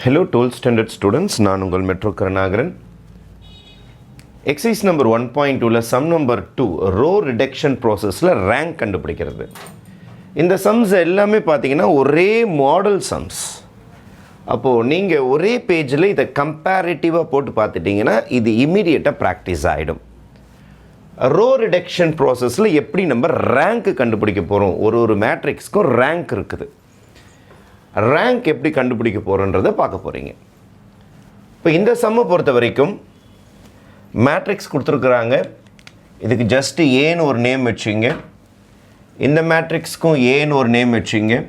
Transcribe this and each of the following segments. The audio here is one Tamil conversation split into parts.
Hello 12th standard students, நான் உங்கள் மெட்ரோ கருணாகரன். எக்ஸசைஸ் நம்பர் 1.2ல சம் நம்பர் 2 ரோ ரிடக்ஷன் ப்ராசஸில் ரேங்க் கண்டுபிடிக்கிறது. இந்த சம்ஸ் எல்லாமே பார்த்தீங்கன்னா ஒரே மாடல் சம்ஸ். அப்போது நீங்கள் ஒரே பேஜில் இதை கம்பேரிட்டிவாக போட்டு பார்த்துட்டிங்கன்னா இது இமீடியட்டாக ப்ராக்டிஸ் ஆகிடும். ரோ ரிடக்ஷன் ப்ராசஸில் எப்படி நம்ம ரேங்க்கு கண்டுபிடிக்க போகிறோம், ஒரு மேட்ரிக்ஸ்க்கும் ரேங்க் இருக்குது. ரேங்க் எப்படி கண்டுபிடிக்க போகிறோன்றதை பார்க்க போகிறீங்க. இப்போ இந்த சம்மை பொறுத்த வரைக்கும் மேட்ரிக்ஸ் கொடுத்துருக்குறாங்க. இதுக்கு ஜஸ்ட்டு ஏன்னு ஒரு நேம் வச்சுங்க. இந்த மேட்ரிக்ஸ்க்கும் ஏன்னு ஒரு நேம் வச்சுங்க.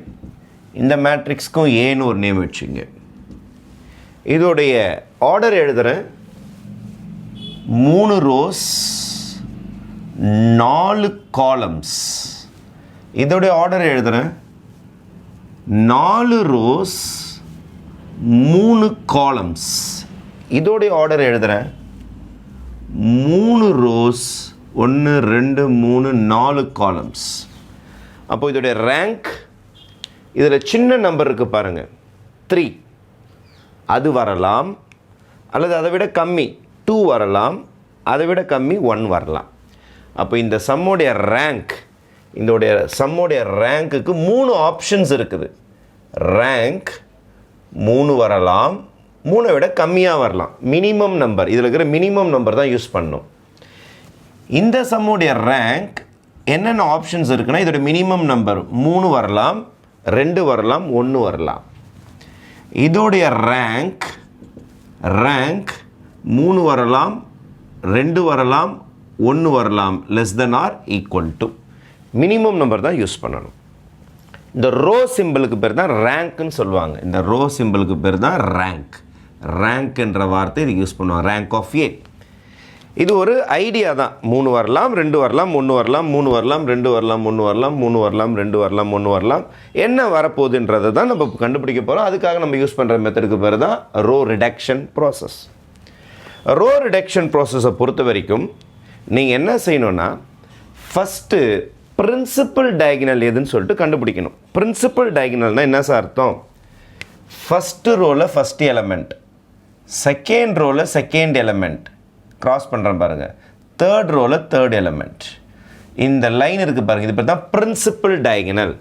இந்த மேட்ரிக்ஸ்க்கும் ஏன்னு ஒரு நேம் வச்சுங்க. இதோடைய ஆர்டர் எழுதுகிறேன். 3 ரோஸ் 4 காலம்ஸ். இதோடைய ஆர்டர் எழுதுகிறேன். 4 ரோஸ் 3 காலம்ஸ். இதோடைய ஆர்டர் எழுதுகிறேன். 3 ரோஸ் 1 2 3 4 காலம்ஸ். அப்போ இதோடைய ரேங்க், இதில் சின்ன நம்பர் இருக்குது பாருங்கள், 3. அது வரலாம், அல்லது அதை விட கம்மி 2 வரலாம், அதை விட கம்மி 1 வரலாம். அப்போ இந்த சம்முடைய ரேங்க், இதோடைய சம்முடைய ரேங்க்குக்கு 3 ஆப்ஷன்ஸ் இருக்குது. ரேங்க் 3 வரலாம், 3 விட கம்மியாக வரலாம். மினிமம் நம்பர், இதில் இருக்கிற மினிமம் நம்பர் தான் யூஸ் பண்ணணும். இந்த சம்முடைய ரேங்க் என்னென்ன ஆப்ஷன்ஸ் இருக்குன்னா, இதோட மினிமம் நம்பர் 3 வரலாம், 2 வரலாம், 1 வரலாம். இதோடைய ரேங்க் 3 வரலாம், 2 வரலாம், 1 வரலாம், less than or equal to. Minimum number தான் யூஸ் பண்ணணும். இந்த ரோ சிம்பிளுக்கு பேர் தான் ரேங்க்னு சொல்லுவாங்க. இந்த ரோ சிம்பிளுக்கு பேர் தான் ரேங்க். ரேங்க் என்ற வார்த்தை இது யூஸ் பண்ணுவாங்க. ரேங்க் ஆஃப் ஏ. இது ஒரு ஐடியா தான். 3 வரலாம், 2 வரலாம், 1 வரலாம், 3 வரலாம், 2 வரலாம், 1 வரலாம், 3 வரலாம், 2 வரலாம், 1 வரலாம். என்ன வரப்போகுதுன்றதை தான் நம்ம கண்டுபிடிக்க போகிறோம். அதுக்காக நம்ம யூஸ் பண்ணுற மெத்தடுக்கு பேர் தான் row reduction process. Row reduction ப்ராசஸை பொறுத்த வரைக்கும் நீங்கள் என்ன செய்யணும்னா, ஃபஸ்ட்டு பிரின்சிபல் டயகனல் எதுன்னு சொல்லிட்டு கண்டுபிடிக்கணும். பிரின்சிபல் டயகனல்னால் என்ன சார் அர்த்தம்? ஃபஸ்ட்டு ரோவில் ஃபஸ்ட் எலமெண்ட், செகண்ட் ரோவில் செகண்ட் எலமெண்ட், க்ராஸ் பண்ணுறேன் பாருங்கள், தேர்ட் ரோவில் தேர்ட் எலமெண்ட். இந்த லைன் இருக்குது பாருங்கள், இது பேர் தான் பிரின்சிபல் டயகனல்.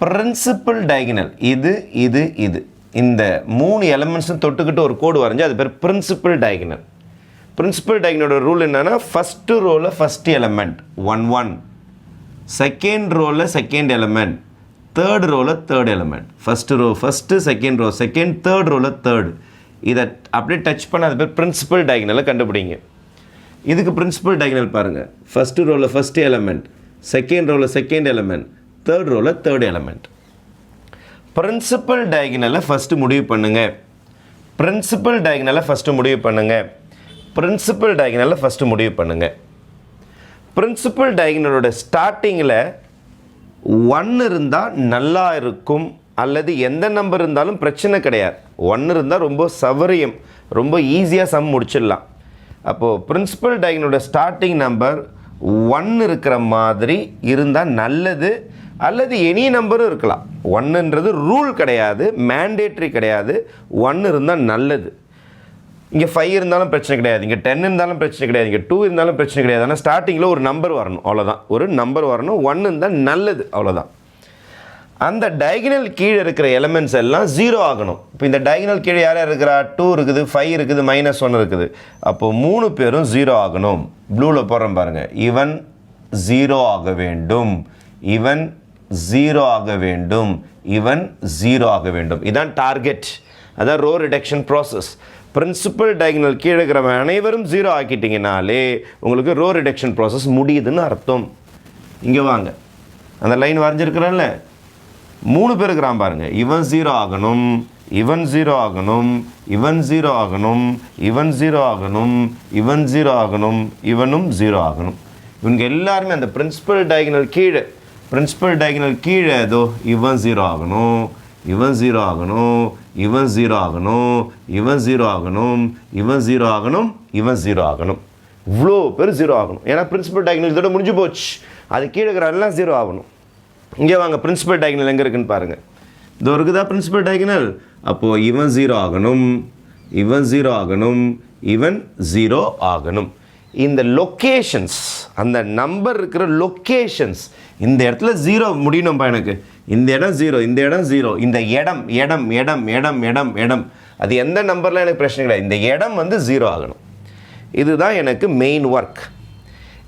பிரின்சிபல் டயகனல் இது இது இது, இந்த 3 எலமெண்ட்ஸும் தொட்டுக்கிட்டு ஒரு கோடு வரைஞ்சி அது பேர் பிரின்சிபல் டயகனல். பிரின்சிபல் டயகனலோட ரூல் என்னென்னா, ஃபஸ்ட்டு ரோவில் ஃபஸ்ட் எலமெண்ட் 1 1, செகண்ட் ரோவில் செகண்ட் எலமெண்ட், தேர்ட் ரோவில் third element. First row first, second row second, third ரோவில் தேர்ட். இதை அப்படியே டச் பண்ண அது பேர் பிரின்சிபல் டயகனலை கண்டுபிடிங்க. இதுக்கு பிரின்சிபல் டயகனல் பாருங்கள். ஃபஸ்ட்டு ரோவில் ஃபஸ்ட்டு எலமெண்ட், செகண்ட் ரோவில் செகண்ட் எலமெண்ட், தேர்ட் ரோவில் தேர்ட் எலமெண்ட். பிரின்சிபல் டயகனலை ஃபஸ்ட்டு முடிவு பண்ணுங்கள். பிரின்சிபல் டயகனலை ஃபஸ்ட்டு முடிவு பண்ணுங்கள். பிரின்சிபல் டயகனலை ஃபஸ்ட்டு முடிவு பண்ணுங்கள். பிரின்சிபல் டயகனலோட ஸ்டார்டிங்கில் 1 இருந்தால் நல்லா இருக்கும், அல்லது எந்த நம்பர் இருந்தாலும் பிரச்சனை கிடையாது. 1 இருந்தால் ரொம்ப சௌகரியம், ரொம்ப ஈஸியாக சம் முடிச்சிடலாம். அப்போது பிரின்சிபல் டயகனலோட ஸ்டார்டிங் நம்பர் 1 இருக்கிற மாதிரி இருந்தால் நல்லது, அல்லது எனி நம்பரும் இருக்கலாம். 1ன்றது ரூல் கிடையாது, மேண்டேட்ரி கிடையாது. 1 இருந்தால் நல்லது. இங்கே 5 இருந்தாலும் பிரச்சனை கிடையாது, இங்கே 10 இருந்தாலும் பிரச்சனை கிடையாது, இங்கே 2 இருந்தாலும் பிரச்சனை கிடையாது. ஆனால் ஸ்டார்டிங்கில் ஒரு நம்பர் வரணும், அவ்வளோதான். ஒரு நம்பர் வரணும். 1 இருந்தால் நல்லது, அவ்வளோதான். அந்த டயகனல் கீழே இருக்கிற எலமெண்ட்ஸ் எல்லாம் 0 ஆகணும். இப்போ இந்த டயகனல் கீழே யார் இருக்கிறா? 2 இருக்குது, 5 இருக்குது, -1 இருக்குது. அப்போது 3 பேரும் 0 ஆகணும். ப்ளூவில் போடுறோம் பாருங்கள். இவன் 0 ஆக வேண்டும், இவன் 0 ஆக வேண்டும், இவன் 0 ஆக வேண்டும். இதுதான் டார்கெட். அதான் row reduction process. Principal diagonal கீழே இருக்கிறவன் அனைவரும் 0 ஆக்கிட்டிங்கனாலே உங்களுக்கு ரோ ரிடக்ஷன் ப்ராசஸ் முடியுதுன்னு அர்த்தம். இங்கே வாங்க, அந்த லைன் வரைஞ்சிருக்கிறேன்ல, 3 பேர் இருக்கிறான் பாருங்கள். இவன் 0 ஆகணும், இவன் 0 ஆகணும், இவன் 0 ஆகணும், இவன் 0 ஆகணும், இவன் 0 ஆகணும், இவனும் 0 ஆகணும். இவங்க எல்லாருமே அந்த பிரின்சிபல் டயகனல் கீழே, பிரின்சிபல் டயகனல் கீழே ஏதோ இவன் 0 ஆகணும், இவன் 0 ஆகணும், இவன் 0 ஆகணும், இவன் 0 ஆகணும், இவன் 0 ஆகணும், இவன் 0 ஆகணும். இவ்வளோ பேர் 0 ஆகணும். ஏன்னா பிரின்சிபல் டயகனல் இதோட முடிஞ்சு போச்சு. அது கீழே இருக்கிற எல்லாம் 0 ஆகணும். இங்கே வாங்க, பிரின்சிபல் டயகனல் எங்கே இருக்குன்னு பாருங்கள். இதோ இருக்குதா பிரின்சிபல் டயகனல்? அப்போது இவன் 0 ஆகணும், இவன் 0 ஆகணும், இவன் 0 ஆகணும். இந்த லொக்கேஷன்ஸ், அந்த நம்பர் இருக்கிற லொக்கேஷன்ஸ், இந்த இடத்துல 0 முடியணும்ப்பா எனக்கு. இந்த இடம் 0, இந்த இடம் 0, இந்த இடம் இடம் இடம் இடம் இடம் இடம் அது எந்த நம்பரில் எனக்கு பிரச்சனை கிடையாது. இந்த இடம் வந்து 0 ஆகணும். இதுதான் எனக்கு மெயின் ஒர்க்.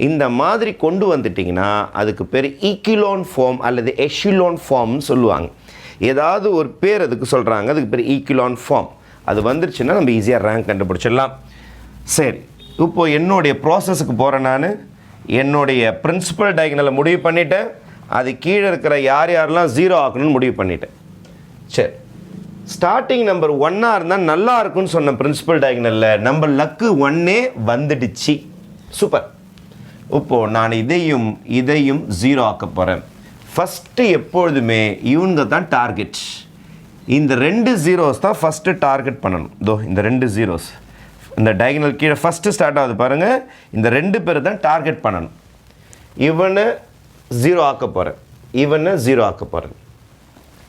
இந்த மாதிரி கொண்டு வந்துட்டிங்கன்னா அதுக்கு பேர் ஈக்கிலோன் ஃபார்ம் அல்லது எஷிலோன் ஃபார்ம்னு சொல்லுவாங்க. ஏதாவது ஒரு பேர் அதுக்கு சொல்கிறாங்க, அதுக்கு பேர் ஈக்கிலோன் ஃபார்ம். அது வந்துருச்சுன்னா நம்ம ஈஸியாக ரேங்க் கண்டுபிடிச்சிடலாம். சரி, இப்போது என்னுடைய ப்ராசஸுக்கு போகிறேன். நான் என்னுடைய பிரின்சிபல் டயகனலை முடிவு பண்ணிவிட்டேன். அது கீழே இருக்கிற யாரெல்லாம் 0 ஆக்கணும்னு முடிவு பண்ணிட்டேன். சரி, ஸ்டார்டிங் நம்பர் 1 இருந்தால் நல்லா இருக்குன்னு சொன்ன பிரின்சிபல் டயகனலில் நம்ம லக்கு 1 வந்துடுச்சு. சூப்பர். இப்போது நான் இதையும் 0 ஆக்க போகிறேன். ஃபஸ்ட்டு எப்பொழுதுமே இவங்க தான் டார்கெட். இந்த 2 zeros தான் ஃபஸ்ட்டு டார்கெட் பண்ணணும். இதோ இந்த 2 zeros இந்த டயகனல் கீழே ஃபஸ்ட்டு ஸ்டார்ட் ஆகுது பாருங்கள். இந்த 2 பேர் தான் டார்கெட் பண்ணணும். இவனை 0 ஆக்க போகிறேன், இவனை 0 ஆக்க போகிறேன்.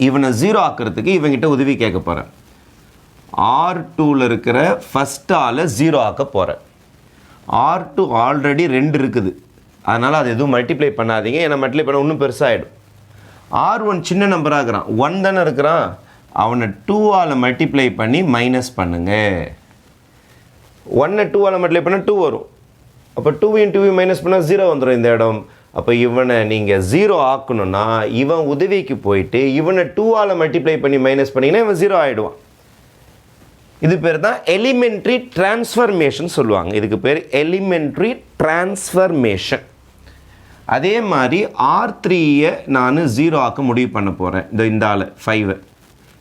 இவனை 0 ஆக்கிறதுக்கு இவங்கிட்ட உதவி கேட்க போகிறேன். R2ல் இருக்கிற ஃபஸ்ட் ஆளை 0 ஆக்க போகிறேன். R2 ஆல்ரெடி 2 இருக்குது, அதனால் அது எதுவும் மல்டிப்ளை பண்ணாதீங்க. ஏன்னா மல்டிப்ளை பண்ண இன்னும் பெருசாகிடும். R1 சின்ன நம்பராக இருக்கிறான், 1 தானே இருக்கிறான். அவனை 2ஆல் மல்டிப்ளை பண்ணி மைனஸ் பண்ணுங்க. 1 2ஆல் மல்டிப்ளை பண்ணால் 2 வரும். அப்போ 2 மைனஸ் பண்ணால் 0 வந்துடும் இந்த இடம். அப்போ இவனை நீங்கள் 0 ஆக்கணும்னா இவன் உதவிக்கு போயிட்டு இவனை 2ஆல் மல்டிப்ளை பண்ணி மைனஸ் பண்ணிங்கன்னா இவன் 0 ஆகிடுவான். இது பேர் தான் எலிமெண்ட்ரி டிரான்ஸ்ஃபர்மேஷன் சொல்லுவாங்க. இதுக்கு பேர் எலிமெண்ட்ரி டிரான்ஸ்ஃபர்மேஷன். அதே மாதிரி R3யை நான் 0 ஆக்க முடிவு பண்ண போகிறேன். இந்த ஆள் 5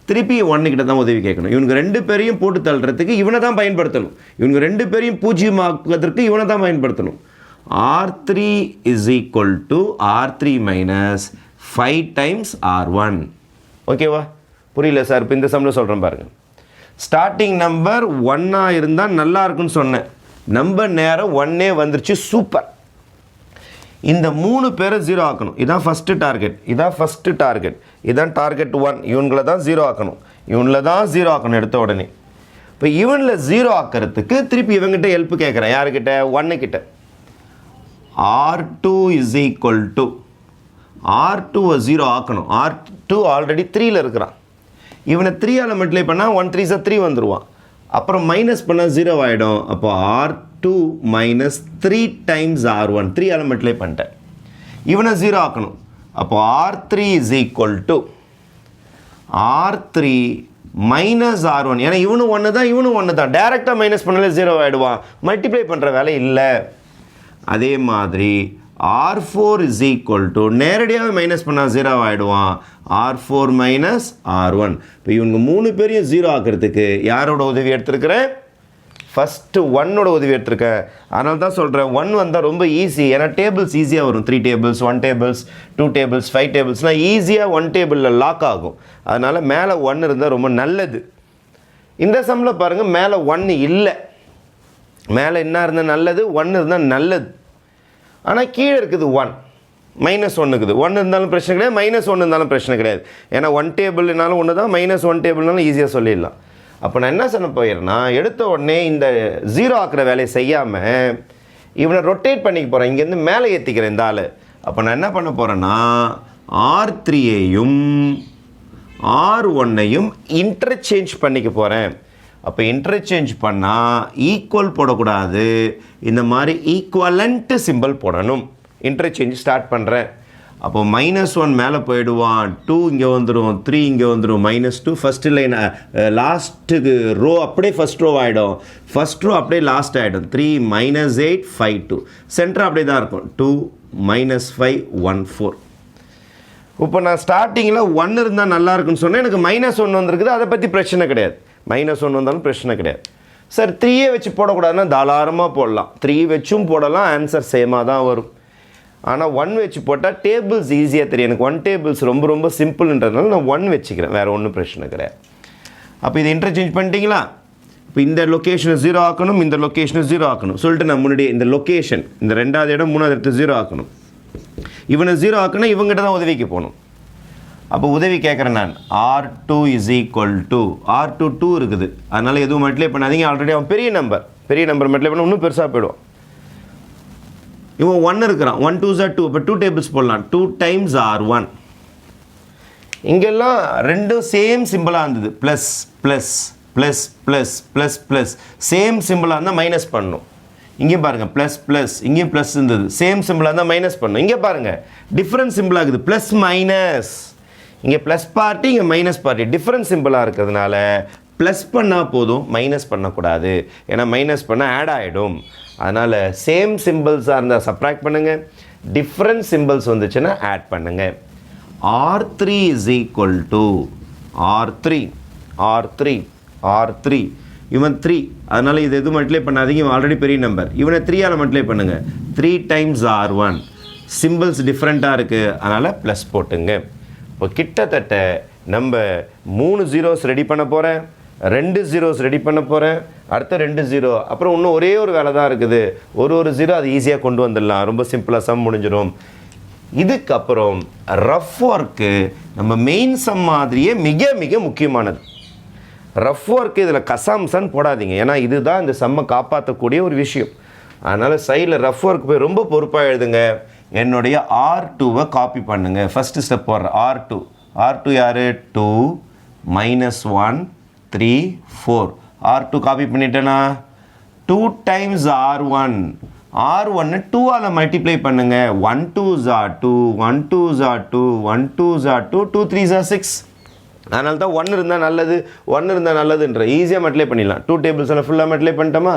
திருப்பி 1 கிட்ட தான் உதவி கேட்கணும். இவனுக்கு 2 பேரையும் போட்டு தள்ளுறதுக்கு இவனை தான் பயன்படுத்தணும். இவனுக்கு 2 பேரையும் பூஜ்ஜியமாக்குவதற்கு இவனை தான் பயன்படுத்தணும். R3 is equal to R3 minus 5 times R1. ஓகேவா? புரியல சார்? இப்போ இந்த சம்மில் சொல்கிறேன் பாருங்கள். ஸ்டார்டிங் நம்பர் 1 இருந்தால் நல்லா இருக்குன்னு சொன்னேன். நம்பர் நேரம் 1 வந்துருச்சு. சூப்பர். இந்த 3 பேரை 0 ஆக்கணும். இதான் ஃபஸ்ட்டு டார்கெட், இதான் ஃபஸ்ட்டு டார்கெட், இதான் டார்கெட் 1. இவங்களை தான் 0 ஆக்கணும், இவனில் தான் 0 ஆக்கணும் எடுத்த உடனே. இப்போ இவனில் 0 ஆக்கிறதுக்கு திருப்பி இவங்கிட்ட ஹெல்ப் கேட்குறேன். யாருக்கிட்ட? 1 கிட்ட. R2 is equal to R2வை 0 ஆக்கணும். R2 ஆல்ரெடி 3ல் இருக்கிறான். இவனை 3ஆல் மல்டிப்ளை பண்ணால் 1 3 3 வந்துடுவான். அப்புறம் மைனஸ் பண்ணால் 0 ஆகிடும். அப்போ R2 minus 3 times R1, 3ஆல் multiply பண்ணிட்டேன். இவனை 0 ஆக்கணும். அப்போ R3 is equal to R3 minus R1. ஏன்னா இவனும் 1 தான், இவனும் 1 தான். டேரெக்டாக மைனஸ் பண்ணாலே 0 ஆகிடுவான். மல்டிப்ளை பண்ணுற வேலை இல்லை. அதே மாதிரி R4 is equal to நேரடியாக மைனஸ் பண்ணால் 0 ஆகிடுவான். R4 minus R1. இப்போ இவங்க 3 பேரையும் 0 ஆக்கிறதுக்கு யாரோட உதவி எடுத்துருக்கிறேன்? ஃபஸ்ட்டு 1ஓட உதவி எடுத்துருக்கேன். அதனால தான் சொல்கிறேன் 1 வந்தால் ரொம்ப ஈஸி. ஏன்னா டேபிள்ஸ் ஈஸியாக வரும். 3 tables, 1 tables, 2 tables, 5 tablesனால் ஈஸியாக 1 டேபிளில் லாக் ஆகும். அதனால் மேலே 1 இருந்தால் ரொம்ப நல்லது. இந்த சம்மில் பாருங்கள், மேலே 1 இல்லை. மேலே என்ன இருந்தால் நல்லது? 1 இருந்தால் நல்லது. ஆனால் கீழே இருக்குது 1, மைனஸ் 1 இருக்குது. 1 இருந்தாலும் பிரச்சனை கிடையாது, மைனஸ் 1 இருந்தாலும் பிரச்சனை கிடையாது. ஏன்னா 1 டேபிள்னாலும் 1 தான், மைனஸ் 1 டேபிள்னாலும் ஈஸியாக சொல்லிடலாம். அப்போ நான் என்ன சொல்ல போயிடுறேன்னா, எடுத்த உடனே இந்த 0 ஆக்கிற வேலையை செய்யாமல் இவனை ரொட்டேட் பண்ணிக்க போகிறேன். இங்கேருந்து மேலே ஏற்றிக்கிறேன் இந்த ஆள். அப்போ நான் என்ன பண்ண போகிறேன்னா, R3யையும் R1யையும் இன்டர்சேஞ்ச் பண்ணிக்க போகிறேன். அப்போ இன்டர்சேஞ்ச் பண்ணால் ஈக்குவல் போடக்கூடாது, இந்த மாதிரி ஈக்குவலண்ட்டு சிம்பிள் போடணும். இன்டர்சேஞ்ச் ஸ்டார்ட் பண்ணுறேன். அப்போ -1 மேலே போயிடுவான், 2 இங்கே வந்துடும், 3 இங்கே வந்துடும், -2 ஃபஸ்ட்டு லைன் லாஸ்ட்டுக்கு ரோ அப்படியே ஃபஸ்ட் ரோ ஆகிடும், ஃபஸ்ட் ரோ அப்படியே லாஸ்ட் ஆகிடும். 3 -8 5 2 சென்டர் அப்படியே தான் இருக்கும். 2 -5 1 4. இப்போ நான் ஸ்டார்டிங்கில் 1 இருந்தால் நல்லா இருக்குன்னு சொன்னேன். எனக்கு -1 வந்திருக்குது, அதை பற்றி பிரச்சனை கிடையாது. -1 வந்தாலும் பிரச்சனை கிடையாது. சார் 3 வச்சு போடக்கூடாதுன்னா தாராளமாக போடலாம். 3 வச்சும் போடலாம், ஆன்சர் சேமாக தான் வரும். ஆனால் 1 வச்சு போட்டால் டேபிள்ஸ் ஈஸியாக தெரியும். எனக்கு 1 டேபிள்ஸ் ரொம்ப ரொம்ப சிம்பிள்ன்றதுனால நான் 1 வச்சுக்கிறேன், வேறு ஒன்றும் பிரச்சனை கிடையாது. அப்போ இதை இன்டர்சேஞ்ச் பண்ணிட்டீங்களா? இப்போ இந்த லொக்கேஷனை 0 ஆக்கணும், இந்த லொக்கேஷனை 0 ஆக்கணும் சொல்லிட்டு நான் முன்னாடி இந்த லொக்கேஷன், இந்த 2வது இடம் 3வது இடத்து 0 ஆக்கணும். இவனை 0 ஆக்கணும், இவங்ககிட்ட தான் உதவிக்கு போகணும். அப்போ உதவி கேட்குறேன் நான். R2 is equal to R2 2 இருக்குது, அதனால் எதுவும் மல்டிப்ளை பண்ணாதீங்க. ஆல்ரெடி அவன் பெரிய நம்பர் மல்டிப்ளை பண்ண இன்னும் பெருசாக போயிடுவான். இவன் 1 இருக்கிறான், 1 2s are 2, அப்போ 2 டேபிள்ஸ் போடலாம். 2 times R1. இங்கெல்லாம் ரெண்டும் சேம் சிம்பிளாக இருந்தது, plus plus plus plus plus plus same சிம்பிளாக இருந்தால் மைனஸ் பண்ணணும். இங்கே பாருங்கள் ப்ளஸ் ப்ளஸ், இங்கேயும் ப்ளஸ் இருந்தது, சேம் சிம்பிளாக இருந்தால் மைனஸ் பண்ணணும். இங்கே பாருங்கள் டிஃப்ரெண்ட் சிம்பிளாக இருக்குது, ப்ளஸ் மைனஸ். இங்கே ப்ளஸ் பார்ட்டி, இங்கே மைனஸ் பார்ட்டி, டிஃப்ரெண்ட் சிம்பிளாக இருக்கிறதுனால ப்ளஸ் பண்ணால் போதும், மைனஸ் பண்ணக்கூடாது. ஏன்னா மைனஸ் பண்ணால் ஆட் ஆகிடும். அதனால் சேம் சிம்பிள்ஸாக இருந்தால் சப்ராக்ட் பண்ணுங்கள், டிஃப்ரெண்ட் சிம்பிள்ஸ் வந்துச்சுன்னா ஆட் பண்ணுங்கள். R3 is equal to R3 இவன் 3, அதனால் இது எதுவும் மல்டிப்ளை பண்ணாதீங்க, இவன் ஆல்ரெடி பெரிய நம்பர். இவனை 3ஆல் மல்டிப்ளை பண்ணுங்கள். 3 times R1. சிம்பிள்ஸ் டிஃப்ரெண்ட்டாக இருக்குது, அதனால் ப்ளஸ் போட்டுங்க. இப்போ கிட்டத்தட்ட நம்ம 3 zeros ரெடி பண்ண போகிறேன், 2 zeros ரெடி பண்ண போகிறேன், அடுத்த 2 0, அப்புறம் இன்னும் ஒரே ஒரு வேலை தான் இருக்குது. ஒரு 0 அது ஈஸியாக கொண்டு வந்துடலாம், ரொம்ப சிம்பிளாக சம் முடிஞ்சிடும். இதுக்கப்புறம் ரஃப் ஒர்க்கு நம்ம மெயின் சம் மாதிரியே மிக மிக முக்கியமானது. ரஃப் ஒர்க்கு இதில் கசாம்சன் போடாதீங்க, ஏன்னா இதுதான் இந்த சம்மை காப்பாற்றக்கூடிய ஒரு விஷயம். அதனால் சைடில் ரஃப் ஒர்க் போய் ரொம்ப பொறுப்பாக எழுதுங்க. என்னுடைய R2வை காப்பி பண்ணுங்கள். ஃபஸ்ட்டு ஸ்டெப் போடுறேன். R2 யார்? 2 -1 3 4. R2 காப்பி பண்ணிட்டேனா? 2 times R1. R1 2ஆல் மல்டிப்ளை பண்ணுங்க. 1 2s are 2, 1 2s are 2, 1 2s are 2, 2 3s are 6. அதனால தான் 1 இருந்தால் நல்லதுன்ற ஈஸியாக மல்டிப்ளை பண்ணிடலாம். 2 டேபிள்ஸ் எல்லாம் ஃபுல்லாக மல்டிப்ளை பண்ணிட்டோமா?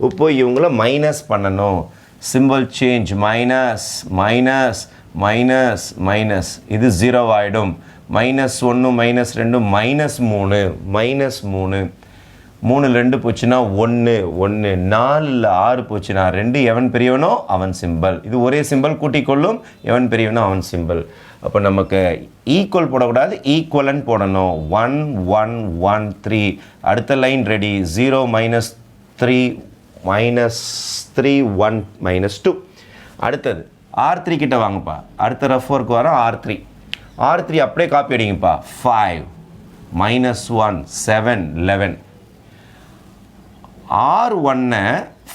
இப்போ இவங்கள மைனஸ் பண்ணணும். Simple change, minus minus minus minus, இது 0 ஆகிடும். -1 -2 -3, -3 3 2 போச்சுன்னா 1 1, 4 6 போச்சுன்னா 2. எவன் பெரியவனோ அவன் சிம்பிள். இது ஒரே சிம்பிள் கூட்டிக்கொள்ளும். எவன் பெரியவனோ அவன் சிம்பிள். அப்போ நமக்கு ஈக்குவல் போடக்கூடாது, ஈக்குவலன் போடணும். 1 1 1 3. அடுத்த லைன் ரெடி. 0 -3 -3 1 -2. அடுத்தது R3 கிட்ட வாங்கப்பா. அடுத்த ரஃப் ஒர்க் வர R3 அப்படியே காப்பி அடிங்கப்பா. 5 -1 7 11. R1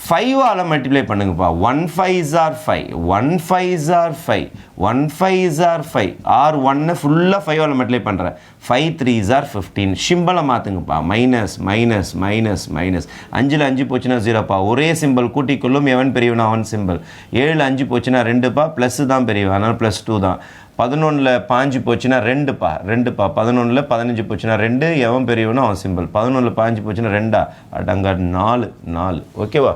5ஆல் மல்டிப்ளை பண்ணுங்கப்பா. 1 5s are 5, 1 5s are 5, 1 5s are 5. R1 ஃபுல்லாக 5ஆல் மல்டிப்ளை பண்ணுறேன். 5 3s are 15. சிம்பிளை மாற்றுங்கப்பா. Minus minus minus minus. 5ல் 5 போச்சுன்னா 0பா. ஒரே சிம்பிள் கூட்டிக்கொள்ளும். எவன் பெரியவனோ அவன் சிம்பிள். 7ல் 5 போச்சுன்னா 2பா. ப்ளஸ் தான் பெரியவன், அதனால் +2 தான். 11ல் 5 போச்சுன்னா 2பா. 11ல் 15 போச்சுன்னா 2. எவன் பெரியவனோ அவன் சிம்பிள். 11ல் 5 போச்சுன்னா 2ஆ? அடங்க 4. ஓகேவா?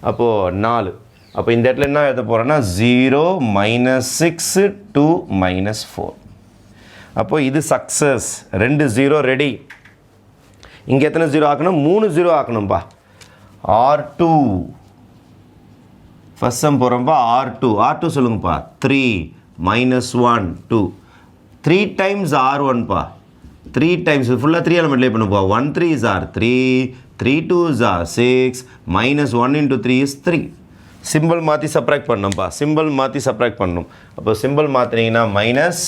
அப்போது 4. அப்போ இந்த இடத்துல என்ன எழுத போகிறேன்னா 0 -6 2 -4. அப்போது இது சக்ஸஸ். 2 0 ரெடி. இங்கே எத்தனை 0 ஆக்கணும்? 3 0 ஆக்கணும்பா. R2 first some போகிறோம்ப்பா. R2 சொல்லுங்கப்பா. 3 -1 2. 3 times R1 பா. 3 times ஃபுல்லாக 3ஆல் மல்டிப்ளை பண்ணுப்பா. 1 3s are 3, 3 2s are 6, -1 into 3 is 3. Simple மாற்றி சப்ராக்ட் பண்ணணும்ப்பா. அப்போ சிம்பிள் மாற்றினீங்கன்னா மைனஸ்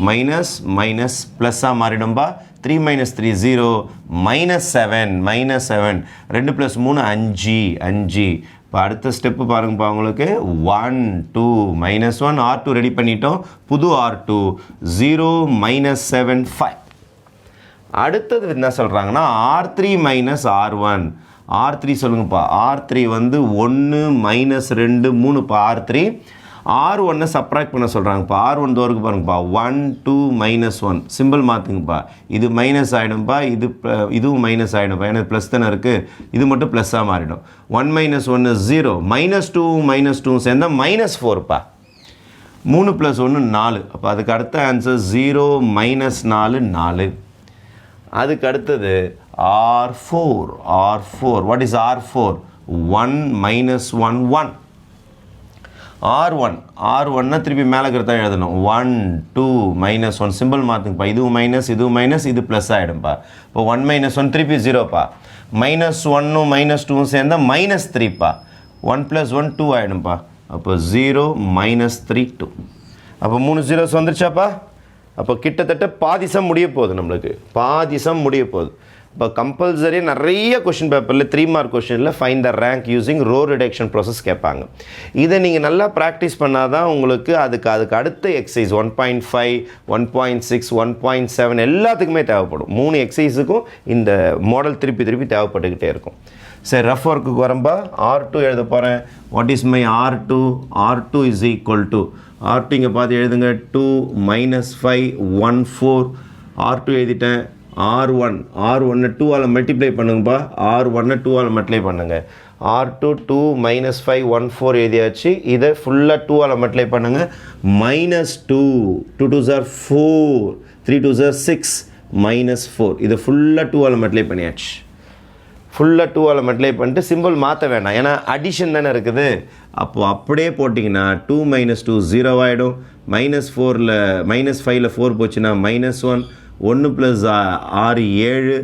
மைனஸ் மைனஸ் ப்ளஸ்ஸாக மாறிடும்பா. 3 - 3 0, -7 2 + 3 5. இப்போ அடுத்த ஸ்டெப்பு பாருங்கப்பா உங்களுக்கு. 1 2 -1 R2 ரெடி பண்ணிட்டோம். புது R2 0 -7 5. அடுத்தது என்ன சொல்கிறாங்கன்னா R3 -R1. R3 சொல்லுங்கப்பா. R3 வந்து 1 -2 3பா. R1 சப்ராக்ட் பண்ண சொல்கிறாங்கப்பா. R1 தோருக்கு பாருங்கப்பா. 1 2 -1 சிம்பிள் மாற்றுங்கப்பா. இது மைனஸ் ஆகிடும்ப்பா, இதுவும் மைனஸ் ஆகிடும்ப்பா. ஏன்னா ப்ளஸ் தானே இருக்குது, இது மட்டும் ப்ளஸ்ஸாக மாறிடும். 1 -1 0, -2 சேர்ந்தால் -4பா. 3 + 1 4. அப்போ அதுக்கு அடுத்த ஆன்சர் 0 -4 4. அதுக்கு அடுத்தது R4. What is R4? 1 -1 1. R1 திருப்பி மேலே இருக்கிறதா எழுதணும். 1 2 -1 சிம்பிள் மாற்றுங்கப்பா. இதுவும் மைனஸ் இது ப்ளஸ் ஆகிடும்ப்பா. இப்போ 1 -1 திருப்பி 0பா. -1 -2 சேர்ந்தால் -3பா. 1 + 1 2 ஆகிடும்ப்பா. அப்போ 0 -3 2. அப்போ 3 zeros வந்துருச்சாப்பா. அப்போ கிட்டத்தட்ட பாதி சம் முடிய போகுது, நம்மளுக்கு பாதி சம் முடிய போகுது. இப்போ கம்பல்சரி நிறைய கொஷின் பேப்பரில் 3 மார்க் கொஷினில் find the rank using row reduction process கேட்பாங்க. இதை நீங்கள் நல்லா ப்ராக்டிஸ் பண்ணால் தான் உங்களுக்கு அதுக்கு அடுத்த எக்ஸசைஸ் 1.5, 1.6, 1.7 எல்லாத்துக்குமே தேவைப்படும். 3 எக்ஸசைஸுக்கும் இந்த மாடல் திருப்பி தேவைப்பட்டுக்கிட்டே இருக்கும். சரி, ரஃப் ஒர்க்குக்கு வரம்பா R2 எழுத போகிறேன். What is my R2? R2 is equal to R2 இங்கே பார்த்து எழுதுங்க. 2 - 5 1 4. R2 எழுதிட்டேன். R1 2 ஆல் மல்டிப்ளை பண்ணுங்கப்பா. R1 2 ஆல் மல்டிப்ளை பண்ணுங்கள். R2 2 - 5 1 4 எழுதியாச்சு. இதை ஃபுல்லாக 2 ஆல் மல்டிப்ளை பண்ணுங்கள். -2 2 2s are 4 3 2s are 6 -4. இதை ஃபுல்லாக 2 ஆல் மல்டிப்ளை பண்ணியாச்சு. ஃபுல்லாக 2 ஆல் மல்டிப்ளை பண்ணிட்டு சிம்பிள் மாற்ற வேண்டாம், ஏன்னா அடிஷன் தானே இருக்குது. அப்போது அப்படியே போட்டிங்கன்னா 2 - 2 0 ஆகிடும். -4ல் -5ல் 4 போச்சுன்னா -1 1 + 6 7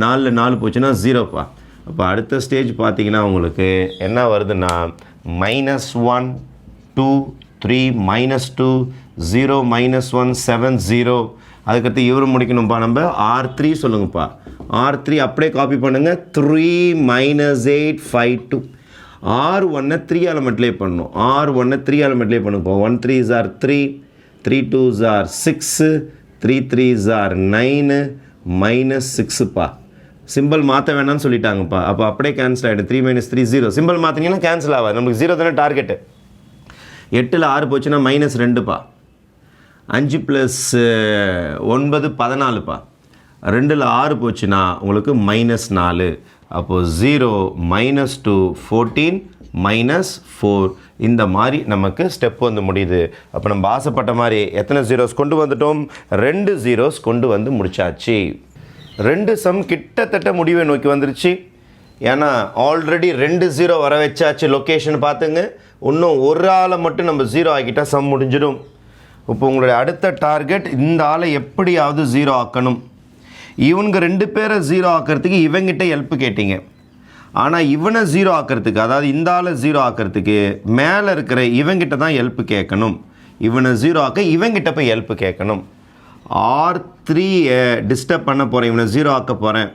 4ல் 4 போச்சுன்னா 0பா. அப்போ அடுத்த ஸ்டேஜ் பார்த்தீங்கன்னா உங்களுக்கு என்ன வருதுன்னா -1 2 3 -2 0 -1 7 0. அதுக்கடுத்து இவரு முடிக்கணும்ப்பா. நம்ம R3 சொல்லுங்கப்பா. R3 அப்படியே காப்பி பண்ணுங்கள். 3 - 8 5 2. R1 3 ஆல் மல்டிப்ளை பண்ணணும். R1 3 ஆல் மல்டிப்ளை பண்ணுங்கப்பா. 1 3s are 3 3 2s are 6 3 3s are 9 -6பா. Simple மாற்ற வேணாம்னு சொல்லிட்டாங்கப்பா. அப்போ அப்படியே கேன்சல் ஆகிடும். 3 - 3 0. சிம்பிள் மாற்றிங்கன்னா கேன்சல் ஆகாது. நமக்கு 0 தானே டார்கெட்டு. 8ல் 6 போச்சுன்னா -2பா. 5 + 9 14பா. 2ல் 6 போச்சுன்னா உங்களுக்கு -4. அப்போது 0 -2 14 -4. இந்த மாதிரி நமக்கு ஸ்டெப் வந்து முடியுது. அப்போ நம்ம ஆசைப்பட்ட மாதிரி எத்தனை ஜீரோஸ் கொண்டு வந்துட்டோம்? 2 ஜீரோஸ் கொண்டு வந்து முடிச்சாச்சு. 2 சம் கிட்டத்தட்ட முடிவை நோக்கி வந்துருச்சு. ஏன்னா ஆல்ரெடி 2 0 வர வச்சாச்சு. லொக்கேஷன் பார்த்துங்க. இன்னும் ஒரு ஆளை மட்டும் நம்ம 0 ஆக்கிட்டால் சம் முடிஞ்சிடும். இப்போ உங்களுடைய அடுத்த டார்கெட் இந்த ஆளை எப்படியாவது 0 ஆக்கணும். இவங்க 2 பேரை 0 ஆக்கிறதுக்கு இவங்கிட்ட ஹெல்ப் கேட்டீங்க. ஆனால் இவனை 0 ஆக்கிறதுக்கு, அதாவது இந்த ஆளை 0 ஆக்கிறதுக்கு மேலே இருக்கிற இவங்கிட்ட தான் ஹெல்ப் கேட்கணும். இவனை 0 ஆக்க இவங்கிட்ட போய் ஹெல்ப் கேட்கணும். R3 டிஸ்டர்ப் பண்ண போகிறேன். இவனை 0 ஆக்க போகிறேன்.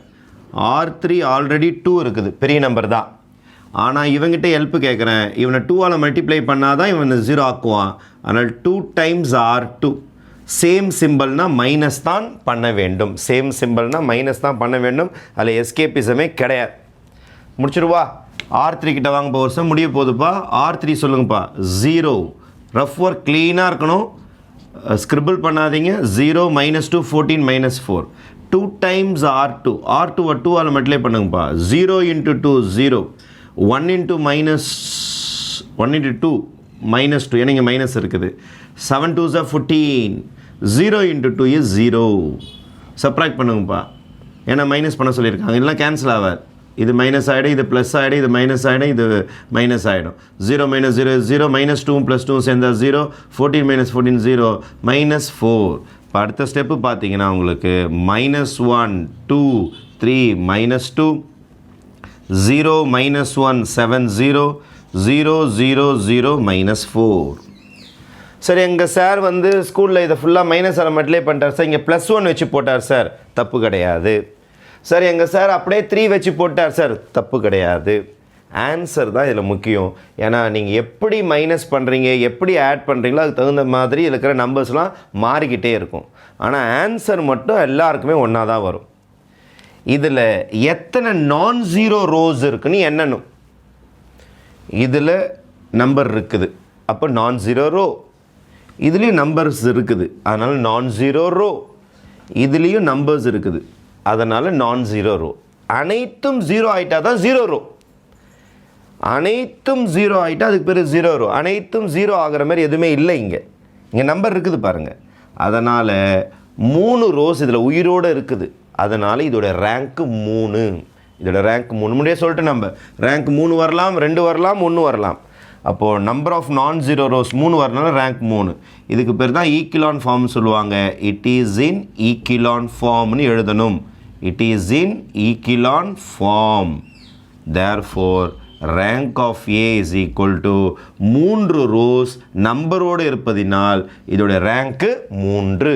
R3 ஆல்ரெடி 2 இருக்குது, பெரிய நம்பர் தான். ஆனால் இவங்கிட்ட ஹெல்ப் கேட்குறேன். இவனை 2 ஆல் மல்டிப்ளை பண்ணால் தான் இவனை 0 ஆக்குவான். அதனால் 2 டைம்ஸ் R2. சேம் சிம்பிள்னால் மைனஸ் தான் பண்ண வேண்டும். சேம் சிம்பிள்னால் மைனஸ் தான் பண்ண வேண்டும். அதில் எஸ்கேபிசமே கிடையாது. முடிச்சிருவா. R3 கிட்ட வாங்க வருஷம் முடிய போகுதுப்பா. R3 சொல்லுங்கப்பா. 0. ரஃப் ஒர்க் க்ளீனாக இருக்கணும், ஸ்கிரிபிள் பண்ணாதீங்க. 0 -2 14 -4. 2 times R2. R2 2 all multiply பண்ணுங்கப்பா. 0 × 2 0. 1 × -1 × 2 -2. ஏன்னா இங்கே மைனஸ் இருக்குது. 7 2s are 14. 0 × 2 is 0. சப்ராக்ட் பண்ணுங்கப்பா. ஏன்னா மைனஸ் பண்ண சொல்லியிருக்காங்க. இதெல்லாம் கேன்சல் ஆகாது. இது மைனஸ் ஆகிடும், இது ப்ளஸ் ஆகிடும், இது மைனஸ் ஆகிடும், இது மைனஸ் ஆகிடும். 0 - 0 0. -2 + 2 சேர்ந்தா 0. 14 - 14 0. -4. இப்போ அடுத்த ஸ்டெப்பு பார்த்தீங்கன்னா உங்களுக்கு -1 2 3 -2 0 -1 7 0 0 0 0 -4. சரி, எங்கள் சார் வந்து ஸ்கூலில் இதை ஃபுல்லாக மைனஸால் மல்டிப்ளை பண்ணிட்டார் சார். இங்கே +1 வச்சு போட்டார் சார். தப்பு கிடையாது. சார் எங்கள் சார் அப்படியே 3 வச்சு போட்டார் சார். தப்பு கிடையாது. ஆன்சர் தான் இதில் முக்கியம். ஏன்னா நீங்கள் எப்படி மைனஸ் பண்ணுறீங்க, எப்படி ஆட் பண்ணுறீங்களோ அதுக்கு தகுந்த மாதிரி இருக்கிற நம்பர்ஸ்லாம் மாறிக்கிட்டே இருக்கும். ஆனால் ஆன்சர் மட்டும் எல்லாருக்குமே ஒன்றா தான் வரும். இதில் எத்தனை நான்-ஜீரோ ரோஸ் இருக்குன்னு எண்ணணும். இதில் நம்பர் இருக்குது, அப்போ நான்-ஜீரோ ரோ. இதுலேயும் நம்பர்ஸ் இருக்குது, அதனால் நான்-ஜீரோ ரோ. இதுலேயும் நம்பர்ஸ் இருக்குது, அதனால் நான்-ஜீரோ ரோ. அனைத்தும் 0 ஆகிட்டா தான் 0 ரோ. அனைத்தும் 0 ஆகிட்டா அதுக்கு பேர் 0 ரோ. அனைத்தும் 0 ஆகிற மாதிரி எதுவுமே இல்லை. இங்கே நம்பர் இருக்குது பாருங்கள். அதனால் 3 ரோஸ் இதில் உயிரோடு இருக்குது. அதனால் இதோட ரேங்க்கு 3. இதோட ரேங்க் 3. முன்னாடியே சொல்லிட்டு நம்ம ரேங்க் 3 வரலாம், 2 வரலாம், 1 வரலாம். அப்போது நம்பர் ஆஃப் நான்-ஜீரோ ரோஸ் 3 வரனால ரேங்க் 3. இதுக்கு பேர் தான் ஈக்கிலான் ஃபார்ம் சொல்லுவாங்க. இட் இஸ் இன் ஈக்கிலான் ஃபார்ம்னு எழுதணும். It is in echelon form. Therefore rank of A is equal to 3 rows நம்பரோடு இருப்பதினால் இதோட ரேங்க்கு 3.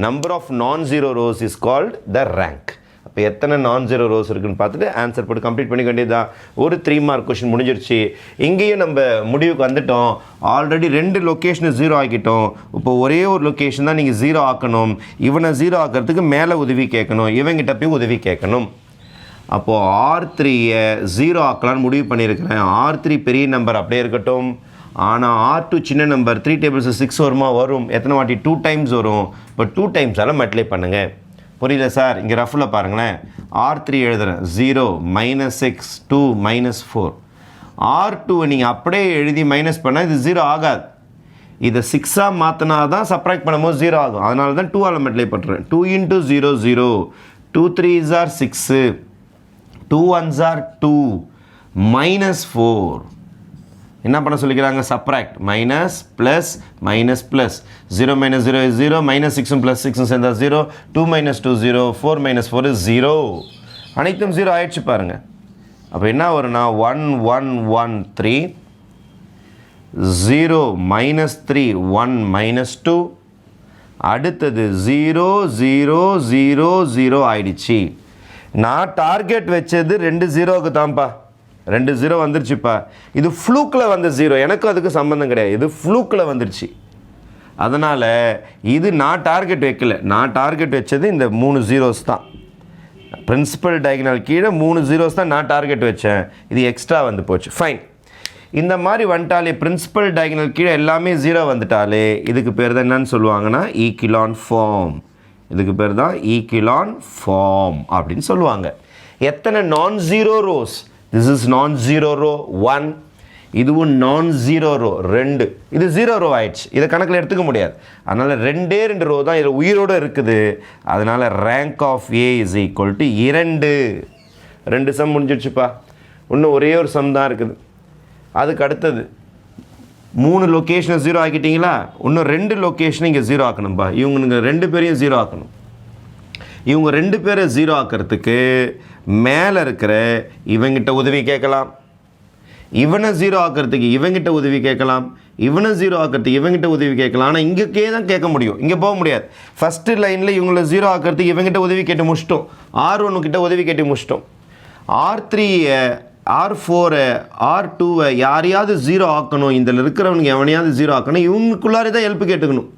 Number of non zero rows is called the rank. அப்போ எத்தனை நான் ஜீரோ ரோஸ் இருக்குன்னு பார்த்துட்டு ஆன்சர் போட்டு கம்ப்ளீட் பண்ணிக்க வேண்டியதுதான். ஒரு 3 மார்க் கொஷின் முடிஞ்சிருச்சு. இங்கேயும் நம்ம முடிவுக்கு வந்துட்டோம். ஆல்ரெடி 2 லொக்கேஷனை 0 ஆக்கிட்டோம். இப்போ ஒரே ஒரு லொக்கேஷன் தான் நீங்கள் 0 ஆக்கணும். இவனை 0 ஆக்கிறதுக்கு மேலே உதவி கேட்கணும், இவங்கிட்ட போய் உதவி கேட்கணும். அப்போது R3-ஐ 0 ஆக்கலான்னு முடிவு பண்ணியிருக்கிறேன். R3 பெரிய நம்பர் அப்படியே இருக்கட்டும். ஆனால் R2 சின்ன நம்பர். 3 டேபிள்ஸ் 6 வருமா? வரும். எத்தனை வாட்டி? 2 டைம்ஸ் வரும். இப்போ 2 டைம்ஸால் மல்டிப்ளை பண்ணுங்கள். புரியல சார்? இங்கே ரஃபில் பாருங்களேன். R3 எழுதுகிறேன். 0 -6 2 -4. R2-வை நீங்கள் அப்படியே எழுதி மைனஸ் பண்ணால் இது 0 ஆகாது. இதை 6ஆக மாற்றினா தான் சப்ராக்ட் பண்ணும்போது 0 ஆகும். அதனால தான் 2ஆல் மல்டிப்ளை பண்ணுறேன். 2 × 0 0, 2 3s are 6, 2 1s are 2, -4. என்ன பண்ண சொல்லிக்கிறாங்க? Subtract. Minus plus minus plus. 0 - 0 is 0, -6 + 6 சேர்ந்தா 0, 2 - 2 0, 4 - 4 is 0. அனைத்தும் 0 ஆயிடுச்சு பாருங்கள். அப்போ என்ன வரும்னா 1 1 1 3, 0 -3 1 -2, அடுத்தது 0 0 0 0 ஆயிடுச்சு. நான் டார்கெட் வச்சது 2 0க்கு தான்ப்பா. 2 0 வந்துருச்சுப்பா. இது ஃப்ளூக்கில் வந்த 0, எனக்கும் அதுக்கு சம்மந்தம் கிடையாது. இது ஃப்ளூக்கில் வந்துருச்சு. அதனால் இது நான் டார்கெட் வைக்கல. நான் டார்கெட் வச்சது இந்த 3 zeros தான். பிரின்சிபல் டயகனல் கீழே 3 zeros தான் நான் டார்கெட் வச்சேன். இது எக்ஸ்ட்ரா வந்து போச்சு. ஃபைன். இந்த மாதிரி வந்துட்டாலே பிரின்சிபல் டயகனல் கீழே எல்லாமே 0 வந்துட்டாலே இதுக்கு பேர் தான் என்னன்னு சொல்லுவாங்கன்னா ஈக்கிலான் ஃபார்ம். இதுக்கு பேர் தான் ஈக்கிலான் ஃபார்ம் அப்படின்னு சொல்லுவாங்க. எத்தனை நான் ஜீரோ ரோஸ்? திஸ் இஸ் நான் ஜீரோ ரோ 1, இதுவும் நான் ஜீரோ ரோ 2. இது 0 ரோ ஆயிடுச்சு. இதை கணக்கில் எடுத்துக்க முடியாது. அதனால் 2 ரோ தான் இதில் உயிரோடு இருக்குது. அதனால் rank of A is equal to 2. 2 sum முடிஞ்சிடுச்சுப்பா. இன்னும் ஒரே ஒரு சம் தான் இருக்குது. அதுக்கு அடுத்தது 3 லொக்கேஷனை 0 ஆக்கிட்டீங்களா? இன்னும் 2 லொக்கேஷனை இங்கே 0 ஆக்கணும்ப்பா. இவங்க 2 பேரையும் 0 ஆக்கணும். இவங்க 2 பேரை 0 ஆக்கிறதுக்கு மேலே இருக்கிற இவங்கிட்ட உதவி கேட்கலாம். இவனை 0 ஆக்கிறதுக்கு இவங்கிட்ட உதவி கேட்கலாம். இவனை 0 ஆக்கிறதுக்கு இவங்கிட்ட உதவி கேட்கலாம். ஆனால் இங்கேக்கே தான் கேட்க முடியும், இங்கே போக முடியாது. ஃபஸ்ட்டு லைனில் இவங்களை 0 ஆக்கிறதுக்கு இவங்கிட்ட உதவி கேட்டு முடிச்சிட்டோம். R1 கிட்ட உதவி கேட்டு முடிச்சிட்டோம். R3-ஐ R4-ஐ R2-வை யாரையாவது 0 ஆக்கணும். இதில் இருக்கிறவனுங்க எவனையாவது 0 ஆக்கணும். இவங்களுக்குள்ளாரே தான் ஹெல்ப் கேட்டுக்கணும்.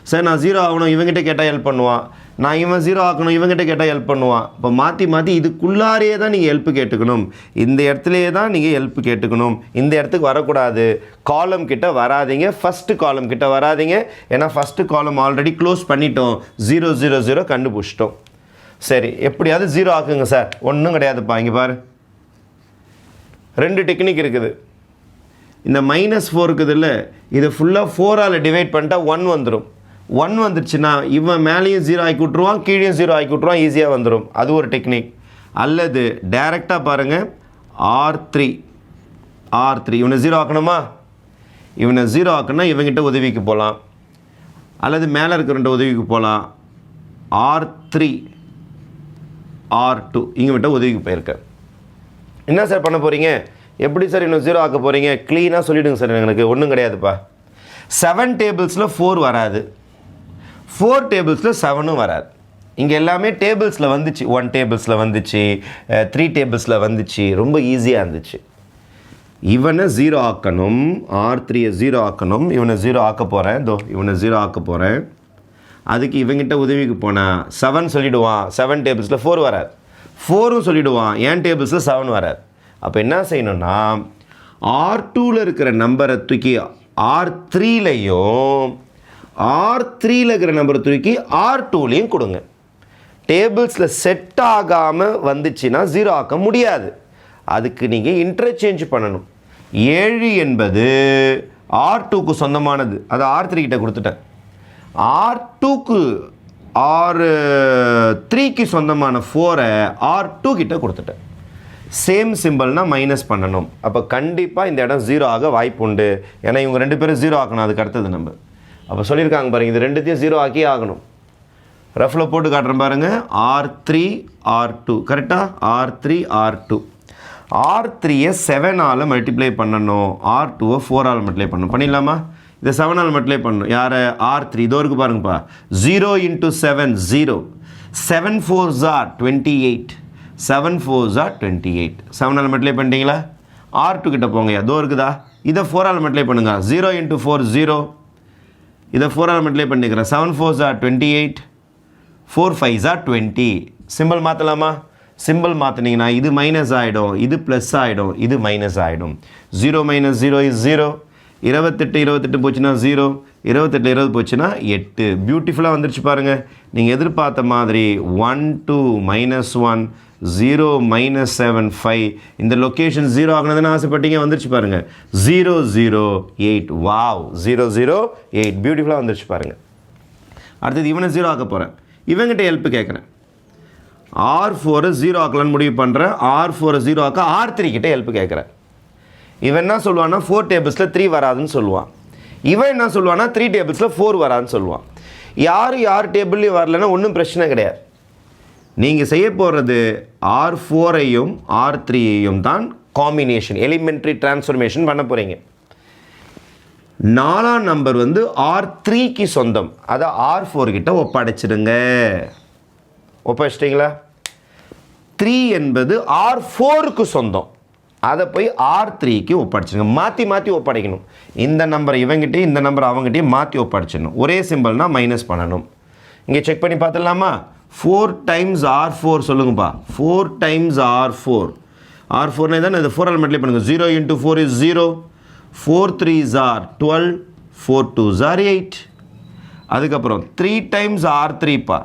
சார் நான் 0 ஆகணும், இவங்ககிட்ட கேட்டால் ஹெல்ப் பண்ணுவான். நான் இவன் 0 ஆக்கணும், இவங்ககிட்ட கேட்டால் ஹெல்ப் பண்ணுவான். இப்போ மாற்றி மாற்றி இதுக்குள்ளாரே தான் நீங்கள் ஹெல்ப் கேட்டுக்கணும். இந்த இடத்துலையே தான் நீங்கள் ஹெல்ப் கேட்டுக்கணும். இந்த இடத்துக்கு வரக்கூடாது. காலம் கிட்ட வராதிங்க. ஃபஸ்ட்டு காலம் கிட்ட வராதிங்க. ஏன்னா ஃபஸ்ட்டு காலம் ஆல்ரெடி க்ளோஸ் பண்ணிட்டோம். 0 0 0 கண்டுபிடிச்சிட்டோம். சரி, எப்படியாவது 0 ஆக்குங்க சார். ஒன்றும் கிடையாதுப்பா. இங்கே பாரு, 2 டெக்னிக் இருக்குது. இந்த -4 இருக்குது இல்லை, இதை ஃபுல்லாக 4ஆல் டிவைட் பண்ணிட்டா 1 வந்துடும். 1 வந்துடுச்சுன்னா இவன் மேலேயும் 0 ஆக்கி விட்ருவான், கீழேயும் 0 ஆக்கி விட்ருவான். ஈஸியாக வந்துடும். அது ஒரு டெக்னிக். அல்லது டைரெக்டாக பாருங்கள், R3 இவனை 0 ஆக்கணுமா? இவனை 0 ஆக்கணும்னா இவங்கிட்ட உதவிக்கு போகலாம். அல்லது மேலே இருக்கிறவன்ட்ட உதவிக்கு போகலாம். R3 R2 இங்கே விட்ட உதவிக்கு போயிருக்கேன். என்ன சார் பண்ண போகிறீங்க? எப்படி சார் இன்னும் 0 ஆக்க போகிறீங்க? க்ளீனாக சொல்லிவிடுங்க சார். எனக்கு ஒன்றும் கிடையாதுப்பா. 7 டேபிள்ஸில் 4 வராது, 4 டேபிள்ஸில் 7ம் வராது. இங்கே எல்லாமே டேபிள்ஸில் வந்துச்சு. 1 டேபிள்ஸில் வந்துச்சு, 3 டேபிள்ஸில் வந்துச்சு. ரொம்ப ஈஸியாக இருந்துச்சு. இவனை 0 ஆக்கணும். R3-ஐ 0 ஆக்கணும். இவனை 0 ஆக்க போகிறேன். இவனை 0 ஆக்க போகிறேன். அதுக்கு இவங்கிட்ட உதவிக்கு போனால் 7 சொல்லிவிடுவான். 7 டேபிள்ஸில் 4 வராது. 4ம் சொல்லிவிடுவான். என் டேபிள்ஸில் 7 வராது. அப்போ என்ன செய்யணும்னா R2-ல் இருக்கிற நம்பரை தூக்கி R3-லையும், R3-ல் இருக்கிற நம்பரை தூக்கி R2-லையும் கொடுங்க. டேபிள்ஸில் செட் ஆகாமல் வந்துச்சுன்னா 0 ஆக்க முடியாது. அதுக்கு நீங்கள் இன்டர்சேஞ்ச் பண்ணணும். 7 என்பது R2க்கு சொந்தமானது. அதை R3 கிட்ட கொடுத்துட்டேன். R2க்கு R3க்கு சொந்தமான 4-ஐ R2 கிட்ட கொடுத்துட்டேன். சேம் சிம்பிள்னால் மைனஸ் பண்ணணும். அப்போ கண்டிப்பாக இந்த இடம் 0 ஆக வாய்ப்பு உண்டு. ஏன்னா இவங்க 2 பேரும் 0 ஆக்கணும். அதுக்கு அடுத்தது நம்ம அப்போ சொல்லியிருக்காங்க பாருங்கள், இது 2த்தையும் 0 ஆக்கி ஆகணும். ரஃபில் போட்டு காட்டுறேன் பாருங்கள். R3 R2 கரெக்டாக? R3 R2. R3-ஐ 7ஆல் மல்டிப்ளை பண்ணணும், R2-வை 4ஆல் மல்டிப்ளை பண்ணணும். பண்ணிடலாமா? இதை 7ஆல் மல்டிப்ளை பண்ணணும். யாரை? R3. இதோ இருக்கு பாருங்கப்பா. 0 × 7 0. 7 4s are 28. 7 4s are 28. 7ஆல் multiply பண்ணிட்டீங்களா? R2 கிட்ட போங்க. இதோ இருக்குதா? இதை 4ஆல் மல்டிப்ளை பண்ணுங்க. 0 × 4 0. இதை 4ஆல் மல்டிப்ளை பண்ணிக்கிறேன். 7 4s are 28. 4 5s are 20. Simple மாற்றலாமா? Simple மாற்றினீங்கன்னா இது மைனஸ் ஆகிடும், இது ப்ளஸ் ஆகிடும், இது மைனஸ் ஆகிடும். 0 - 0 is 0. 28 28 போச்சுன்னா 0. 28 20 போச்சுன்னா 8. பியூட்டிஃபுல்லாக வந்துருச்சு பாருங்கள். நீங்கள் எதிர்பார்த்த மாதிரி 1 2 -1 0 -7 5. இந்த லொக்கேஷன் 0 ஆகணுதுன்னு ஆசைப்பட்டீங்க, வந்துருச்சு பாருங்கள். 0 0 8. வாவ், 0 0 8. பியூட்டிஃபுல்லாக வந்துருச்சு பாருங்கள். அடுத்தது இவனை 0 ஆக்க போகிறேன். இவங்கிட்ட ஹெல்ப் கேட்குறேன். R4 0 ஆக்கலான்னு முடிவு பண்ணுறேன். R4 0 ஆக்க R3 கிட்ட ஹெல்ப் கேட்குறேன். இவன் என்ன சொல்லுவான்னா 4 டேபிள்ஸில் 3 வராதுன்னு சொல்லுவான். இவன் என்ன சொல்லுவான்னா 3 டேபிள்ஸில் 4 வராதுன்னு சொல்லுவான். யார் டேபிள்லையும் வரலன்னா ஒன்றும் பிரச்சனை கிடையாது. நீங்கள் செய்ய போகிறது R4ஐயும் R3ஐயும் தான் காம்பினேஷன், எலிமெண்ட்ரி டிரான்ஸ்ஃபர்மேஷன் பண்ண போகிறீங்க. 4ஆம் நம்பர் வந்து R3க்கு சொந்தம், அதை R4 கிட்ட ஒப்படைச்சிடுங்க. ஒப்படைச்சிட்டிங்களா? 3 என்பது R4க்கு சொந்தம், அதை போய் R3க்கு ஒப்படைச்சிடுங்க. மாற்றி மாற்றி ஒப்படைக்கணும். இந்த நம்பரை இவங்கிட்டையும் இந்த நம்பரை அவங்ககிட்டையும் மாற்றி ஒப்படைச்சிடணும். ஒரே சிம்பிள்னால் மைனஸ் பண்ணணும். இங்கே செக் பண்ணி பார்த்துடலாமா? 4 டைம்ஸ் R4 சொல்லுங்கப்பா. 4 டைம்ஸ் R4. R4 தானே இது 4ஆல் மல்டிப்ளை பண்ணுங்கள். 0 × 4 is 0. 4 3s are 12. 4 2s are 8. அதுக்கப்புறம் 3 டைம்ஸ் R3பா.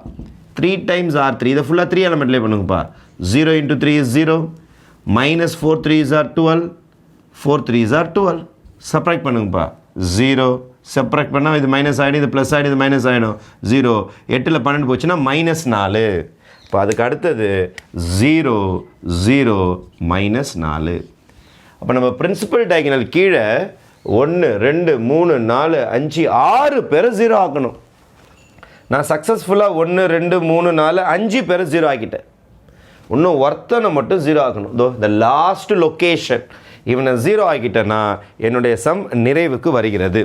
3 times R3. இதை ஃபுல்லாக 3ஆல் மல்டிப்ளை பண்ணுங்கப்பா. 0 × 3 is 0. -4 3s are 12. 4 3s are 12. Subtract பண்ணுங்கப்பா. 0. சப்ராக்ட் பண்ணால் இது மைனஸ் ஆகிடும், இது ப்ளஸ் ஆகிடும், இது மைனஸ் ஆகிடும். 0 8ல் 12 போச்சுன்னா -4. இப்போ அதுக்கு அடுத்தது 0 0 -4. அப்போ நம்ம பிரின்சிபல் டயகனல் கீழே 1 2 3 4 5 6 பேரை 0 ஆக்கணும். நான் சக்ஸஸ்ஃபுல்லாக 1 2 3 4 5 பேரை 0 ஆக்கிட்டேன். இன்னும் ஒருத்தனை மட்டும் 0 ஆக்கணும். தோ த லாஸ்ட் லொக்கேஷன் இவனை 0 ஆக்கிட்டேன்னா என்னுடைய சம் நிறைவுக்கு வருகிறது.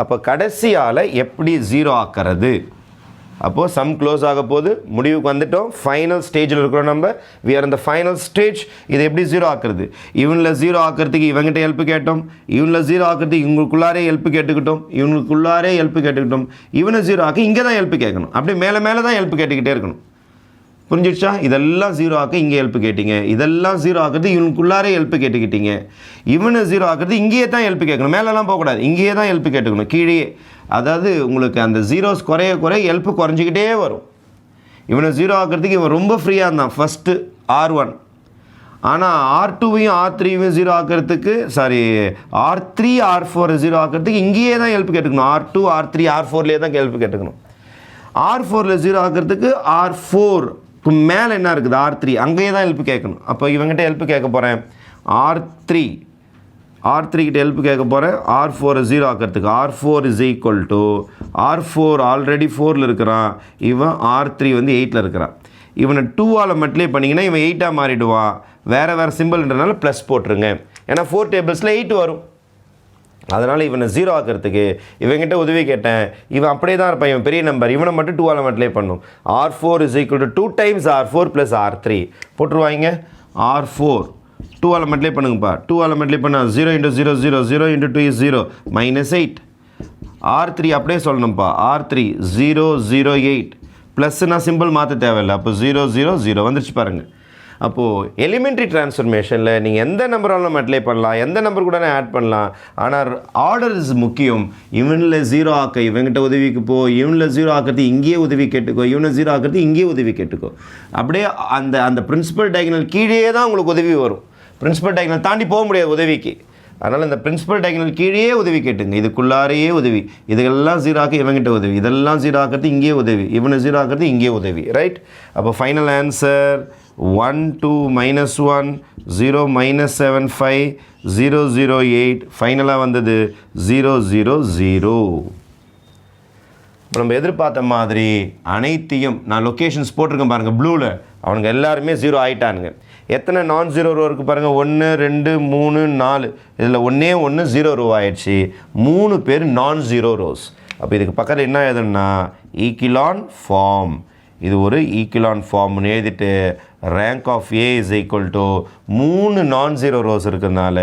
அப்போ கடைசியால் எப்படி 0 ஆக்கிறது? அப்போது சம் க்ளோஸ் ஆக போது, முடிவுக்கு வந்துட்டோம். ஃபைனல் ஸ்டேஜில் இருக்கிறோம் நம்ம. வி ஆர் இந்த ஃபைனல் ஸ்டேஜ். இதை எப்படி 0 ஆக்குறது? இவனில் 0 ஆக்கிறதுக்கு இவங்கிட்ட ஹெல்ப் கேட்டோம். இவனில் 0 ஆக்கிறதுக்கு இவங்களுக்குள்ளாரே ஹெல்ப் கேட்டுக்கிட்டோம். இவங்களுக்குள்ளாரே ஹெல்ப் கேட்டுக்கிட்டோம். இவனை 0 ஆக்க இங்கே தான் ஹெல்ப் கேட்கணும். அப்படியே மேலே மேலே தான் ஹெல்ப் கேட்டுக்கிட்டே இருக்கணும். புரிஞ்சிடுச்சா? இதெல்லாம் 0 ஆக்க இங்கே ஹெல்ப் கேட்டீங்க. இதெல்லாம் 0 ஆக்கிறது இவனுக்குள்ளாரே ஹெல்ப் கேட்டுக்கிட்டீங்க. இவனை 0 ஆக்கிறது இங்கேயே தான் ஹெல்ப் கேட்கணும். மேலெல்லாம் போகக்கூடாது, இங்கேயே தான் ஹெல்ப் கேட்டுக்கணும். கீழே, அதாவது உங்களுக்கு அந்த ஜீரோஸ் குறைய ஹெல்ப் குறைஞ்சிக்கிட்டே வரும். இவனை 0 ஆக்கிறதுக்கு இவன் ரொம்ப ஃப்ரீயாக இருந்தான் ஃபஸ்ட்டு R1. ஆனால் R2வையும் R3வையும் 0 ஆக்கிறதுக்கு, R3 R4 0 ஆக்கிறதுக்கு இங்கேயே தான் ஹெல்ப் கேட்டுக்கணும். R2 R3 R4லேயே தான் ஹெல்ப் கேட்டுக்கணும். R4ல் 0 ஆக்கிறதுக்கு R4க்கு மேலே என்ன இருக்குது? R3, அங்கேயே தான் ஹெல்ப் கேட்கணும். அப்போ இவங்ககிட்ட ஹெல்ப் கேட்க போகிறேன். R3 கிட்ட ஹெல்ப் கேட்க போகிறேன். R4 0 ஆக்கிறதுக்கு R4 is equal to R4 already 4ல் இருக்கிறான். இவன் R3 வந்து 8ல் இருக்கிறான். இவனை 2ஆல் மல்டிப்ளை பண்ணிங்கன்னா இவன் 8ஆக மாறிடுவான். வேறு சிம்பிள்ன்றனால ப்ளஸ் போட்டுருங்க. ஏன்னா 4 டேபிள்ஸில் 8 வரும். அதனால் இவனை 0 ஆக்கிறதுக்கு இவங்கிட்ட உதவி கேட்டேன். இவன் அப்படியே தான் இருப்பான், இவன் பெரிய நம்பர். இவனை மட்டும் 2ஆல் மல்டிப்ளை பண்ணும். R4 is equal to 2 times R4 plus R3 போட்டுருவாங்க. R4 2ஆல் மல்டிப்ளை பண்ணுங்கப்பா. 2ஆல் மல்டிப்ளை பண்ணால் 0 × 0 0 0 × 2 is 0 -8. R3 அப்படியே சொல்லணும்ப்பா. R3 0 0 8 ப்ளஸ்னால் சிம்பிள் மாற்ற தேவையில்லை. அப்போ 0 0 0 வந்துருச்சு பாருங்கள். அப்போது எலிமெண்ட்ரி டிரான்ஸ்ஃபர்மேஷனில் நீங்கள் எந்த நம்பராலும் மல்டிப்ளை பண்ணலாம், எந்த நம்பர் கூட ஆட் பண்ணலாம். ஆனால் ஆர்டர் இஸ் முக்கியம். இவனில் 0 ஆக்க இவங்கிட்ட உதவிக்கு போ, இவனில் 0 ஆக்கிறது இங்கேயே உதவி கேட்டுக்கோ, இவனை 0 ஆக்கிறது இங்கேயே உதவி கேட்டுக்கோ. அப்படியே அந்த பிரின்சிபல் டயகனல் கீழே தான் உங்களுக்கு உதவி வரும். பிரின்சிபல் டயகனல் தாண்டி போக முடியாது உதவிக்கு. அதனால் இந்த பிரின்சிபல் டயகனல் கீழே உதவி கேட்டுங்க. இதுக்குள்ளாரையே உதவி. இதெல்லாம் 0 ஆக்க இவங்கிட்ட உதவி, இதெல்லாம் 0 ஆக்கிறது இங்கே உதவி, இவனை 0 ஆக்கிறது இங்கே உதவி. ரைட்? அப்போ ஃபைனல் ஆன்சர் 1 2 -1 0 -7 5 0 0 8. ஃபைனலாக வந்தது 0 0 0. இப்போ நம்ம எதிர்பார்த்த மாதிரி அனைத்தையும் நான் லொக்கேஷன்ஸ் போட்டிருக்கேன் பாருங்கள் ப்ளூவில். அவனுங்க எல்லாருமே 0 ஆகிட்டானுங்க. எத்தனை நான் ஜீரோ ரோ இருக்குது பாருங்கள், 1 2 3 4, இதில் ஒன்று 0 ரோ ஆயிடுச்சு, 3 பேர் நான் ஜீரோ ரோஸ். அப்போ இதுக்கு பக்கத்தில் என்ன எழுதணும்னா ஈக்கிலான் ஃபார்ம், இது ஒரு ஈக்கிலான் ஃபார்ம்னு எழுதிட்டு rank of A is equal to 3 non zero rows இருக்கிறதுனால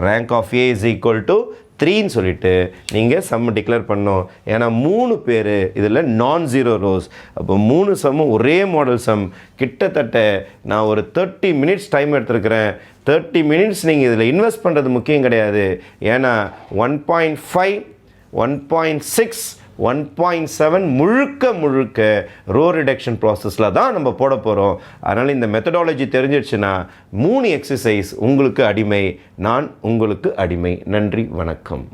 rank of A is equal to 3ன்னு சொல்லிவிட்டு நீங்கள் சம் டிக்ளேர் பண்ணோம். ஏன்னா 3 பேர் இதில் நான் ஜீரோ ரோஸ். அப்போ 3 சம்மும் ஒரே மாடல் சம். கிட்டத்தட்ட நான் ஒரு 30 மினிட்ஸ் டைம் எடுத்துருக்கிறேன். 30 மினிட்ஸ் நீங்கள் இதில் இன்வெஸ்ட் பண்ணுறது முக்கியம் கிடையாது. ஏன்னா 1.5 1.6 1.7 முழுக்க ரோ ரிடக்ஷன் ப்ராசஸில் தான் நம்ம போட போகிறோம். அதனால் இந்த மெத்தடாலஜி தெரிஞ்சிடுச்சுன்னா 3 எக்ஸசைஸ் உங்களுக்கு அடிமை, நான் உங்களுக்கு அடிமை. நன்றி, வணக்கம்.